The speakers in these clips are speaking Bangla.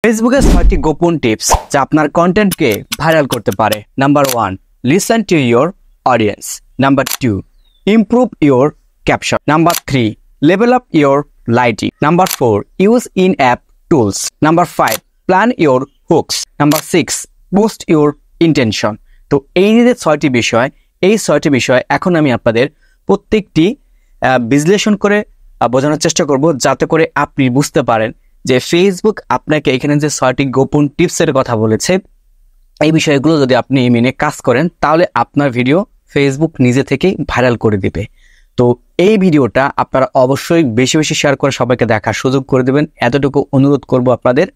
ফেসবুকের 6টি গোপন টিপস যা আপনার কন্টেন্টকে ভাইরাল করতে পারে। Number 1, listen to your audience. Number 2, improve your caption. Number 3, level up your lighting. Number 4, use in app tools. Number 5, plan your hooks. Number 6, post your intention. তো এই যে 6টি বিষয়, এই 6টি বিষয় এখন আমি আপনাদের প্রত্যেকটি বিশ্লেষণ করে বোঝানোর চেষ্টা করব, যাতে করে আপনি বুঝতে পারেন যে ফেসবুক আপনাকে এখানে যে 6টি গোপন টিপসের কথা বলেছে, এই বিষয়গুলো যদি আপনি মেনে কাজ করেন তাহলে আপনার ভিডিও ফেসবুক নিজে থেকেই ভাইরাল করে দিবে। তো এই ভিডিওটা আপনারা অবশ্যই বেশি বেশি শেয়ার করে সবাইকে দেখার সুযোগ করে দেবেন, এতটুকু অনুরোধ করব আপনাদের,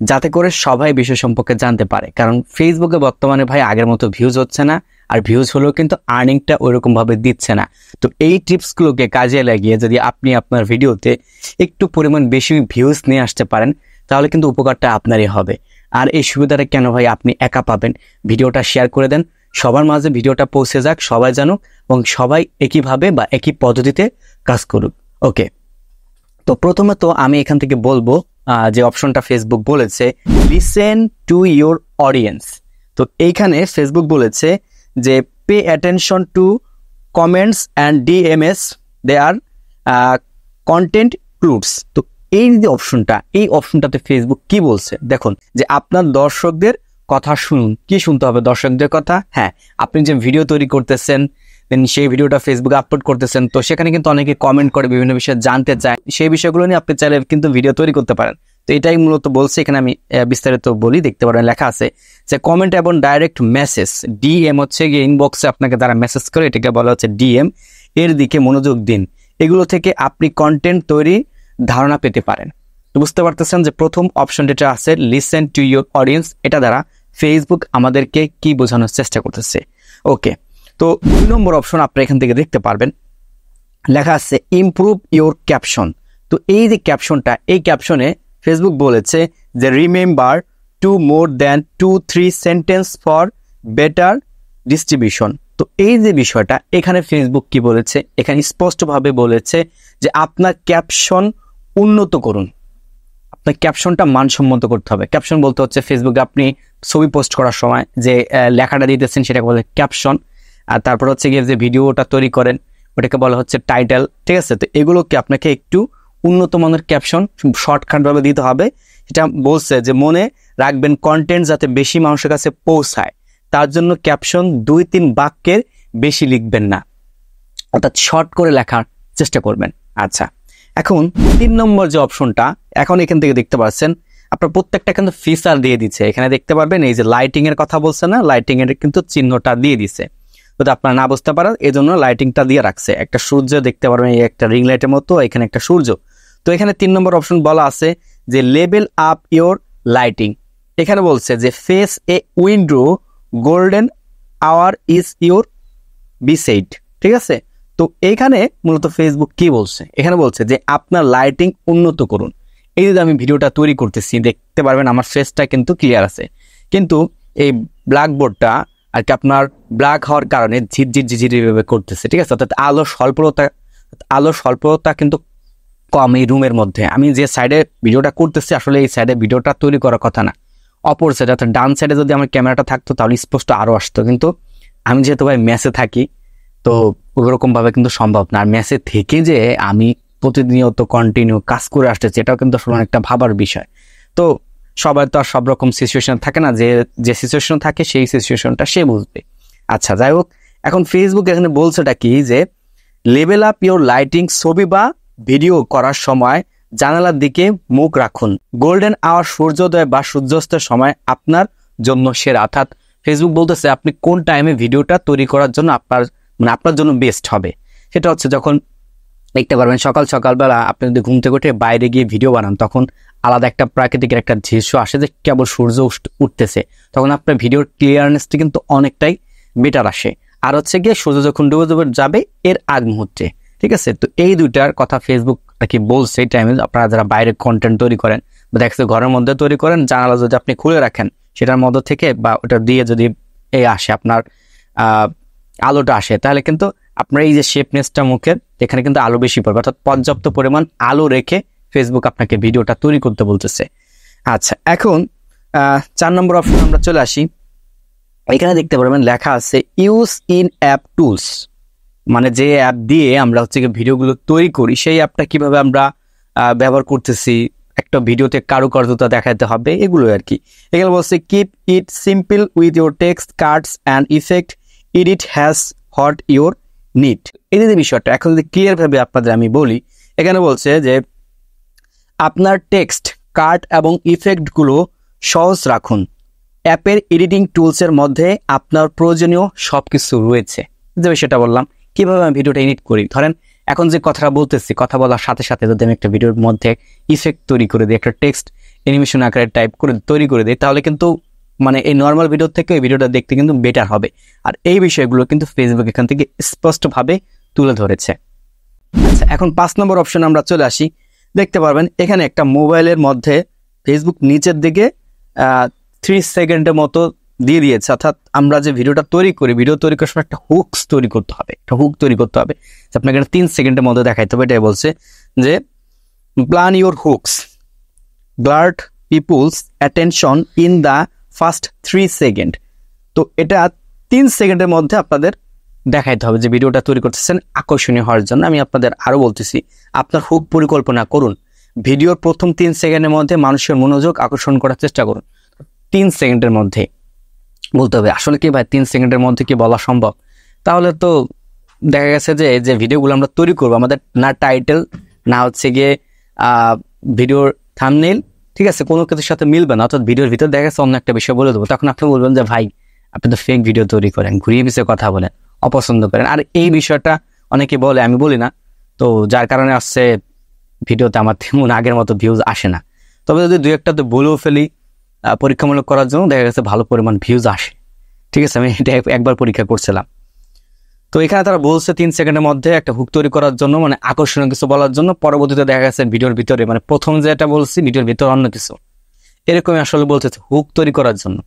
যাতে করে সবাই বিষয় সম্পর্কে জানতে পারে। কারণ ফেসবুকে বর্তমানে ভাই আগের মতো ভিউজ হচ্ছে না, আর ভিউজ হলেও কিন্তু আর্নিংটা ওইরকম ভাবে দিচ্ছে না। তো এই টিপসগুলোকে কাজে লাগিয়ে যদি আপনি আপনার ভিডিওতে একটু পরিমাণ বেশি ভিউজ নিয়ে আসতে পারেন, তাহলে কিন্তু উপকারটা আপনারই হবে। আর এই সুবিধাটা কেন ভাই আপনি একা পাবেন? ভিডিওটা শেয়ার করে দেন, সবার মাঝে ভিডিওটা পৌঁছে যাক, সবাই জানুক এবং সবাই একইভাবে বা একই পদ্ধতিতে কাজ করুক। ওকে, তো প্রথমে তো আমি এখান থেকে বলবো যে অপশনটা ফেসবুক বলেছে লিসেন টু ইয়োর অডিয়েন্স। তো এইখানে ফেসবুক বলেছে যে pay attention to comments and DMs their content ক্লুডস। তো এই যে অপশনটা, এই অপশনটাতে ফেসবুক কি বলছে দেখুন, যে আপনার দর্শকদের কথা শুনুন। কি শুনতে হবে? দর্শকদের কথা। হ্যাঁ, আপনি যে ভিডিও তৈরি করতেছেন, সেই ভিডিওটা ফেসবুকে আপলোড করতেছেন, তো সেখানে কিন্তু অনেকে কমেন্ট করে, বিভিন্ন বিষয়ে জানতে চায়, সেই বিষয়গুলো নিয়ে আপনি চাইলে কিন্তু ভিডিও তৈরি করতে পারেন। তো এটাই মূলত বলছে। এখানে আমি বিস্তারিত বলি, দেখতে পারেন লেখা আছে যে কমেন্ট এবং ডাইরেক্ট মেসেজ, ডিএম হচ্ছে গিয়ে ইনবক্সে আপনাকে যারা মেসেজ করে, এটাকে বলা হচ্ছে ডিএম, এর দিকে মনোযোগ দিন। এগুলো থেকে আপনি কন্টেন্ট তৈরি ধারণা পেতে পারেন। তো বুঝতে পারতেছেন যে প্রথম অপশন যেটা আছে লিসেন টু ইয়োর অডিয়েন্স, এটা দ্বারা ফেসবুক আমাদেরকে কি বোঝানোর চেষ্টা করতেছে। ওকে, তো 2 নম্বর অপশন আপনি এখান থেকে দেখতে পারবেন, লেখা আছে ইমপ্রুভ ইয়োর ক্যাপশন। তো এই যে ক্যাপশনটা, এই ক্যাপশনে ফেসবুক বলেছে যে remember to more than 2-3 sentence for better distribution. তো এই যে বিষয়টা, এখানে ফেসবুক কি বলেছে? এখানে স্পষ্টভাবে বলেছে যে আপনার ক্যাপশন উন্নত করুন, আপনার ক্যাপশনটা মানসম্মত করতে হবে। ক্যাপশন বলতে হচ্ছে ফেসবুকে আপনি ছবি পোস্ট করার সময় যে লেখাটা দিতেছেন সেটাকে বলে ক্যাপশন। আর তারপর হচ্ছে গিয়ে যে ভিডিওটা তৈরি করেন ওটাকে বলা হচ্ছে টাইটেল। ঠিক আছে, তো এগুলোকে আপনাকে একটু উন্নত মানের ক্যাপশন শর্টকাটভাবে দিতে হবে। এটা বলছে যে মনে রাখবেন কন্টেন্ট যাতে বেশি মানুষের কাছে পৌঁছায়, তার জন্য ক্যাপশন 2-3 বাক্যের বেশি লিখবেন না, অর্থাৎ শর্ট করে লেখার চেষ্টা করবেন। আচ্ছা, এখন 3 নম্বর যে অপশনটা, এখন এখান থেকে দেখতে পাচ্ছেন আপনার প্রত্যেকটা কিন্তু ফিচার দিয়ে দিচ্ছে। এখানে দেখতে পারবেন এই যে লাইটিং এর কথা বলছে না, লাইটিং এর কিন্তু চিহ্নটা দিয়ে দিছে, যদি আপনারা না বুঝতে পারেন এই জন্য লাইটিংটা দিয়ে রাখছে। একটা সূর্য দেখতে পারবেন, এই একটা রিং লাইটের মতো, এখানে একটা সূর্য। তো এখানে 3 নম্বর অপশন বলা আছে যে লেভেল আপ ইয়োর লাইটিং। এখানে বলছে যে face a window golden hour is your beside. ঠিক আছে, তো এইখানে মূলত ফেসবুক কি বলছে? এখানে বলছে যে আপনার লাইটিং উন্নত করুন। এই যে আমি ভিডিওটা তৈরি করতেছি, দেখতে পারবেন আমার ফেসটা কিন্তু ক্লিয়ার আছে, কিন্তু এই ব্ল্যাকবোর্ডটা আর কি আপনার ব্ল্যাক হওয়ার কারণে ঝিরঝির ভাবে করতেছে। ঠিক আছে, অর্থাৎ আলো স্বল্পতা কিন্তু কম এই রুমের মধ্যে। আমি যে সাইডে ভিডিওটা করতেছি, আসলে এই সাইডে ভিডিওটা তৈরি করার কথা না, অপর সাইডে অর্থাৎ ডান সাইডে যদি আমার ক্যামেরাটা থাকতো তাহলে স্পষ্ট আরো আসতো, কিন্তু আমি যেহেতু ভাই মেসে থাকি, তো ওরকম ভাবে কিন্তু সম্ভব না। আর মেসে থেকে যে আমি প্রতিনিয়ত কন্টিনিউ কাজ করে আসতেছি, এটাও কিন্তু আসলে অনেকটা ভাবার বিষয়। তো সবাই তো আর সব রকম সিচুয়েশন থাকে না, যে সিচুয়েশন থাকে সেই সিচুয়েশনটা সে বুঝবে। আচ্ছা, যাই হোক, এখন ফেসবুক এখানে বলছেটা কি যে লেভেল আপ ইয়োর লাইটিং, ছবি বা ভিডিও করার সময় জানালার দিকে মুখ রাখুন। গোল্ডেন আওয়ার, সূর্যোদয় বা সূর্যাস্তের সময় আপনার জন্য সেরা। অর্থাৎ ফেসবুক বলতেছে আপনি কোন টাইমে ভিডিওটা তৈরি করার জন্য আপনার জন্য বেস্ট হবে। সেটা হচ্ছে যখন দেখতে পারবেন সকালবেলা আপনি যদি ঘুম থেকে উঠে বাইরে গিয়ে ভিডিও বানান, তখন আলাদা একটা প্রাকৃতিকের একটা দৃশ্য আসে যে কেবল সূর্য উঠতেছে, তখন আপনার ভিডিওর ক্লিয়ারনেসটা কিন্তু অনেকটাই বেটার আসে। আর হচ্ছে গিয়ে সূর্য যখন ডুবে যাবে এর আগ মুহূর্তে। ঠিক আছে, তো এই দুইটার কথা ফেসবুক কি বলছে। এই টাইমে আপনারা যারা বাইরে কন্টেন্ট তৈরি করেন বা দেখছে ঘরের মধ্যে তৈরি করেন, জানালা যদি আপনি খুলে রাখেন সেটার মধ্য থেকে বা ওটা দিয়ে যদি এই আসে আপনার আলোটা আসে, তাহলে কিন্তু আপনার এই যে শেপনেসটা মুখের, এখানে কিন্তু আলো বেশি পড়বে। অর্থাৎ পর্যাপ্ত পরিমাণ আলো রেখে ফেসবুক আপনাকে ভিডিওটা তৈরি করতে বলতেছে। আচ্ছা, এখন 4 নম্বর অপশন আমরা চলে আসি। এখানে দেখতে পারবেন লেখা আছে ইউজ ইন অ্যাপ টুলস, মানে যে অ্যাপ দিয়ে আমরা হচ্ছে ভিডিওগুলো তৈরি করি সেই অ্যাপটা কিভাবে আমরা ব্যবহার করতেছি, একটা ভিডিওতে কারুকার্যতা দেখাতে হবে, এগুলো আর কি। এখানে বলছে keep it simple with your text cards and effect edit has what your need. এই যে বিষয়টা এখন যদি ক্লিয়ার ভাবে আপনাদের আমি বলি, এখানে বলছে যে আপনার টেক্সট কার্ড এবং ইফেক্টগুলো সহজ রাখুন, অ্যাপের এডিটিং টুলসের মধ্যে আপনার প্রয়োজনীয় সবকিছু রয়েছে। যে বিষয়টা বললাম কিভাবে আমি ভিডিওটা এডিট করি, ধরেন এখন যে কথাটা বলতেছি, কথা বলার সাথে সাথে যদি আমি একটা ভিডিওর মধ্যে ইফেক্ট তৈরি করে দিই, একটা টেক্সট অ্যানিমেশন আকারে টাইপ করে তৈরি করে দিই, তাহলে কিন্তু মানে এই নর্মাল ভিডিও থেকে এই ভিডিওটা দেখতে কিন্তু বেটার হবে। আর এই বিষয়গুলো কিন্তু ফেসবুক এখান থেকে স্পষ্টভাবে তুলে ধরেছে। আচ্ছা, এখন 5 নম্বর অপশন আমরা চলে আসি। দেখতে পারবেন এখানে একটা মোবাইলের মধ্যে ফেসবুক নিচের দিকে 3 সেকেন্ডের মতো দিয়ে দিয়েছে, অর্থাৎ আমরা যে ভিডিওটা তৈরি করি, ভিডিও তৈরি করার সময় একটা হুকস তৈরি করতে হবে, একটা হুক তৈরি করতে হবে। আপনাকে 3 সেকেন্ডের মধ্যে দেখাইতে হবে। এটাই বলছে যে প্ল্যান ইউর হুকস, গ্লার্ড people's attention in the first 3 second. তো এটা 3 সেকেন্ডের মধ্যে আপনাদের দেখাইতে হবে যে ভিডিওটা তৈরি করতেছেন আকর্ষণীয় হওয়ার জন্য। আমি আপনাদের আরো বলতেছি, আপনার হুক পরিকল্পনা করুন, ভিডিওর প্রথম 3 সেকেন্ডের মধ্যে মানুষের মনোযোগ আকর্ষণ করার চেষ্টা করুন। 3 সেকেন্ডের মধ্যে বলতে হবে। আসলে কি ভাই 3 সেকেন্ডের মধ্যে কি বলা সম্ভব? তাহলে তো দেখা গেছে যে যে ভিডিওগুলো আমরা তৈরি করবো, আমাদের না টাইটেল না হচ্ছে গিয়ে ভিডিওর থাম্বনেইল, ঠিক আছে, কোনো কিছুর সাথে মিলবে না, অর্থাৎ ভিডিওর ভিতরে দেখা গেছে অন্য একটা বিষয় বলে দেবো। তখন আপনি বলবেন যে ভাই আপনি তো ফেক ভিডিও তৈরি করেন, ঘুরিয়ে পিছিয়ে কথা বলেন, অপছন্দ করেন। আর এই বিষয়টা অনেকে বলে, আমি বলি না, তো যার কারণে আসছে ভিডিওতে আমার তেমন আগের মতো ভিউজ আসে না। তবে যদি 2-1টা তো বলেও ফেলি পরীক্ষামূলক করার জন্য, দেখা গেছে ভালো পরিমাণ ভিউজ আসে। ঠিক আছে, আমি এটা একবার পরীক্ষা করছিলাম। তো এখানে তারা বলছে 3 সেকেন্ডের মধ্যে একটা হুক তৈরি করার জন্য, মানে আকর্ষণীয় কিছু বলার জন্য। পরবর্তীতে দেখা গেছে ভিডিওর ভিতরে, মানে প্রথম যেটা বলছি ভিডিওর ভিতরে অন্য কিছু, এরকমই আসলে বলতেছে হুক তৈরি করার জন্য।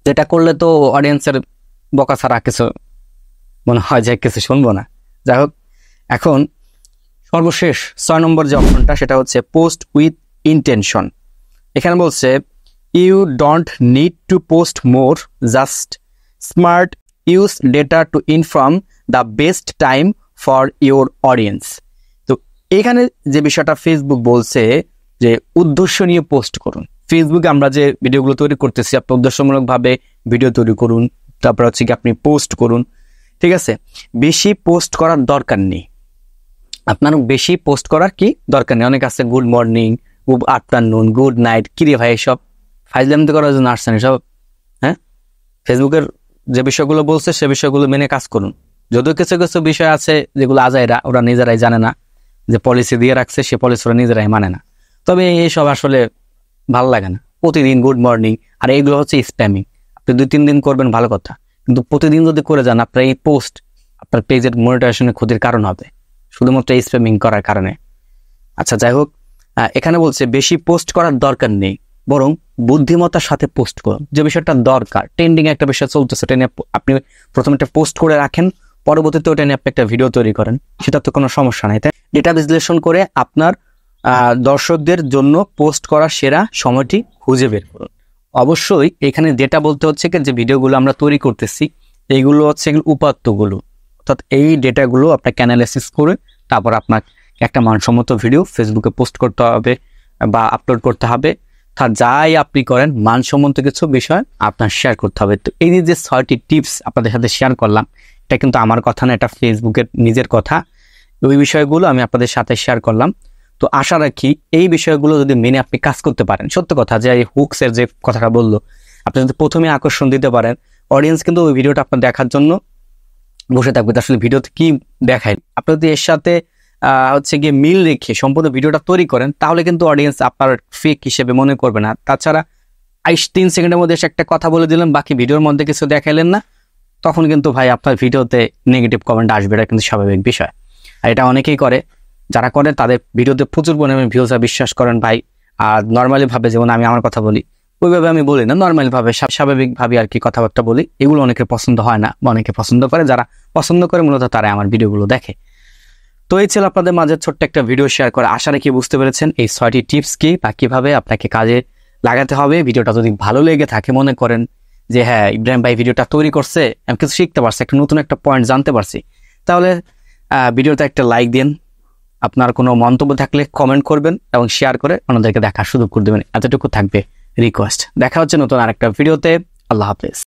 যেটা করলে তো অডিয়েন্সের বকা ছাড়া কিছু মনে হয় যে কিছু শুনবো না। যাই হোক, এখন সর্বশেষ 6 নম্বর যে অপশনটা, সেটা হচ্ছে পোস্ট উইথ ইন্টেনশন। এখানে বলছে you don't need to post more, just smart use data to inform the best time for your audience. তো এখানে যে বিষয়টা ফেসবুক বলছে যে উদ্দেশ্য নিয়ে পোস্ট করুন। ফেসবুকে আমরা যে ভিডিওগুলো তৈরি করতেছি, আপনি উদ্দেশ্যমূলকভাবে ভিডিও তৈরি করুন, তারপর হচ্ছে কি আপনি পোস্ট করুন। ঠিক আছে, বেশি পোস্ট করার দরকার নেই, আপনার বেশি পোস্ট করার কি দরকার নেই। অনেক আছে good morning, good afternoon, good night, কি রে ভাই এসব ফাইজলামি করার জন্য আসছেন এসব? হ্যাঁ, ফেসবুকের যে বিষয়গুলো বলছে সে বিষয়গুলো মেনে কাজ করুন। যদিও কিছু কিছু বিষয় আছে যেগুলো আজাইরা, ওরা নিজেরাই জানে না, যে পলিসি দিয়ে রাখছে সে পলিসি ওরা নিজেরাই মানে না। তবে এইসব আসলে ভালো লাগে না, প্রতিদিন গুড মর্নিং। আর এইগুলো হচ্ছে স্প্যামিং। আপনি 2-3 দিন করবেন ভালো কথা, কিন্তু প্রতিদিন যদি করে যান, আপনার এই পোস্ট আপনার পেজের মনিটাইজেশনের ক্ষতির কারণ হবে, শুধুমাত্র স্প্যামিং করার কারণে। আচ্ছা, যাই হোক, এখানে বলছে বেশি পোস্ট করার দরকার নেই, বরং বুদ্ধিমত্তার সাথে পোস্ট করুন। যে বিষয়টা দরকার, ট্রেন্ডিং একটা বিষয় চলতেছে, এটা নিয়ে আপনি প্রথমে একটা পোস্ট করে রাখেন, পরবর্তীতে ওটা নিয়ে আপনি একটা ভিডিও তৈরি করেন, সেটা তো কোনো সমস্যা নাই। তাই ডেটা বিশ্লেষণ করে আপনার দর্শকদের জন্য পোস্ট করার সেরা সময়টি খুঁজে বের করুন। অবশ্যই এখানে ডেটা বলতে হচ্ছে যে ভিডিওগুলো আমরা তৈরি করতেছি, এইগুলো হচ্ছে উপাত্তগুলো, অর্থাৎ এই ডেটাগুলো আপনাকে অ্যানালাইসিস করে তারপর আপনার একটা মানসম্মত ভিডিও ফেসবুকে পোস্ট করতে হবে বা আপলোড করতে হবে। তার যাই আপনি করেন, মানসম্মত কিছু বিষয় আপনার শেয়ার করতে হবে। তো এই যে 6টি টিপস আপনাদের সাথে শেয়ার করলাম, এটা কিন্তু আমার কথা না, এটা ফেসবুকের নিজের কথা। ওই বিষয়গুলো আমি আপনাদের সাথে শেয়ার করলাম। তো আশা রাখি এই বিষয়গুলো যদি মেনে আপনি কাজ করতে পারেন, সত্য কথা যে এই হুকসের যে কথাটা বললো, আপনি যদি প্রথমে আকর্ষণ দিতে পারেন, অডিয়েন্স কিন্তু ওই ভিডিওটা আপনার দেখার জন্য বসে থাকবে। আসলে ভিডিওতে কি দেখায়, আপনি যদি এর সাথে হচ্ছে গিয়ে মিল রেখে সম্পূর্ণ ভিডিওটা তৈরি করেন, তাহলে কিন্তু অডিয়েন্স আপনার ফেক হিসেবে মনে করবে না। তাছাড়া 3 সেকেন্ডের মধ্যে এসে একটা কথা বলে দিলেন, বাকি ভিডিওর মধ্যে কিছু দেখাইলেন না, তখন কিন্তু ভাই আপনার ভিডিওতে নেগেটিভ কমেন্ট আসবে, এটা কিন্তু স্বাভাবিক বিষয়। আর এটা অনেকেই করে, যারা করে তাদের ভিডিওতে প্রচুর পরিমাণে ভিউজ বিশ্বাস করেন ভাই। আর নর্মালি ভাবে, যেমন আমি আমার কথা বলি ওইভাবে আমি বলি না, নর্মালি ভাবে স্বাভাবিকভাবে আর কি কথাবার্তা বলি, এগুলো অনেকের পছন্দ হয় না বা অনেকে পছন্দ করে। যারা পছন্দ করে মূলত তারা আমার ভিডিওগুলো দেখে। তো এই ছিল আপনাদের মাঝে ছোট্ট একটা ভিডিও শেয়ার করে। আশা রাখি বুঝতে পেরেছেন এই 6টি টিপস কি বা কিভাবে আপনাকে কাজে লাগাতে হবে। ভিডিওটা যদি ভালো লেগে থাকে, মনে করেন যে হ্যাঁ ইব্রাহিম ভাই ভিডিওটা তৈরি করছে, আমি কিছু শিখতে পারছি, একটা নতুন একটা পয়েন্ট জানতে পারছি, তাহলে ভিডিওতে একটা লাইক দিন। আপনার কোনো মন্তব্য থাকলে কমেন্ট করবেন এবং শেয়ার করে অন্যদেরকে দেখার সুযোগ করে দেবেন। এতটুকু থাকবে রিকোয়েস্ট। দেখা হচ্ছে নতুন আরেকটা ভিডিওতে। আল্লাহ হাফেজ।